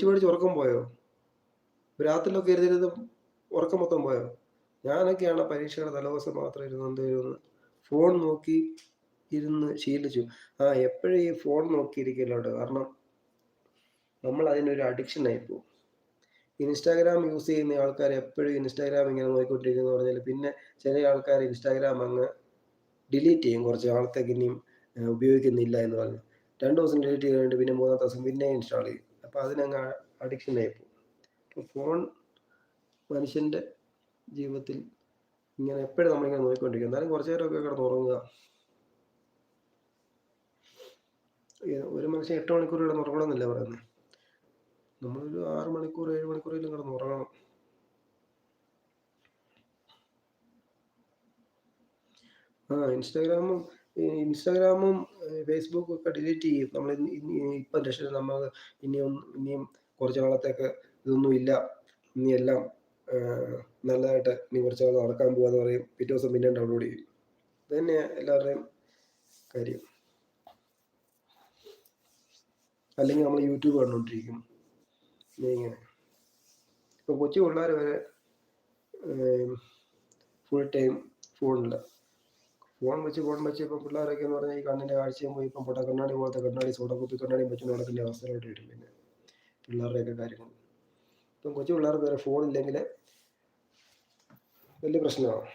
പഠിച്ച് ഉറക്കം പോയോ? രാത്രിയിലൊക്കെ ഇരുന്നിരുന്ന് ഉറക്കം മൊത്തം പോയോ? ഞാനൊക്കെയാണ് പരീക്ഷയുടെ തലേദിവസം മാത്രം ഇരുന്ന് എന്ത് ചെയ്യുമെന്ന് ഫോൺ നോക്കി ഇരുന്ന് ശീലിച്ചു. എപ്പഴും ഈ ഫോൺ നോക്കിയിരിക്കല്ലോട്ടോ. കാരണം നമ്മൾ അതിനൊരു അഡിക്ഷനായി പോകും. ഇൻസ്റ്റാഗ്രാം യൂസ് ചെയ്യുന്ന ആൾക്കാർ എപ്പോഴും ഇൻസ്റ്റാഗ്രാം ഇങ്ങനെ നോക്കിക്കൊണ്ടിരിക്കുന്നു പറഞ്ഞാൽ പിന്നെ ചില ആൾക്കാർ ഇൻസ്റ്റാഗ്രാം അങ്ങ് ഡിലീറ്റ് ചെയ്യും കുറച്ച് നാളത്തേക്ക് ഇനിയും ഉപയോഗിക്കുന്നില്ല എന്ന് പറഞ്ഞു. 2 ദിവസം ഡിലീറ്റ് ചെയ്ത് കഴിഞ്ഞിട്ട് പിന്നെ 3-ാമത്തെ ദിവസം പിന്നെയും ഇൻസ്റ്റാൾ ചെയ്യും. അപ്പോൾ അതിനങ്ങ് അഡിക്ഷനായി പോകും. അപ്പോൾ ഫോൺ മനുഷ്യൻ്റെ ജീവിതത്തിൽ ഇങ്ങനെ എപ്പോഴും നമ്മളിങ്ങനെ നോക്കിക്കൊണ്ടിരിക്കുക. എന്നാലും കുറച്ച് നേരമൊക്കെ കിടന്നുറങ്ങുക. ഒരു മനുഷ്യൻ 8 മണിക്കൂർ കിടന്നുറങ്ങണമെന്നല്ലേ പറയുന്നത്. നമ്മളൊരു 6 മണിക്കൂർ 7 മണിക്കൂറെങ്കിലും കിടന്നുറങ്ങണം. ഇൻസ്റ്റാഗ്രാമും ഫേസ്ബുക്കും ഒക്കെ ഡിലീറ്റ് ചെയ്യും. നമ്മൾ ഇപ്പം രക്ഷ നമ്മൾ ഇനിയും കുറച്ച് നാളത്തേക്ക് ഇതൊന്നും ഇല്ല, ഇനി എല്ലാം നല്ലതായിട്ട് ഇനി കുറച്ച് നാൾ നടക്കാൻ പോകാന്ന് പറയും. പിറ്റേ ദിവസം പിന്നെയും ഡൗൺലോഡ് ചെയ്യും. ഇത് തന്നെയാണ് എല്ലാവരുടെയും കാര്യം. അല്ലെങ്കിൽ നമ്മൾ യൂട്യൂബ് കണ്ടുകൊണ്ടിരിക്കും. ഇങ്ങനെ ഇപ്പം കൊച്ചു പിള്ളേർ വരെ ഫുൾ ടൈം ഫോണിൽ ഫോൺ വെച്ച് ഇപ്പം പിള്ളേരൊക്കെ എന്ന് പറഞ്ഞാൽ ഈ കണ്ണിൻ്റെ കാഴ്ചയും പോയി ഇപ്പം കണ്ണാടി പോലത്തെ കണ്ണാടി സോഡാക്കുപ്പി കണ്ണാടിയും വെച്ച് നടക്കുന്ന അവസ്ഥയിലോട്ട് വരും. പിന്നെ പിള്ളേരുടെയൊക്കെ കാര്യങ്ങൾ ഇപ്പം കൊച്ചു പിള്ളേർക്ക് വരെ ഫോണില്ലെങ്കിൽ വലിയ പ്രശ്നമാണ്.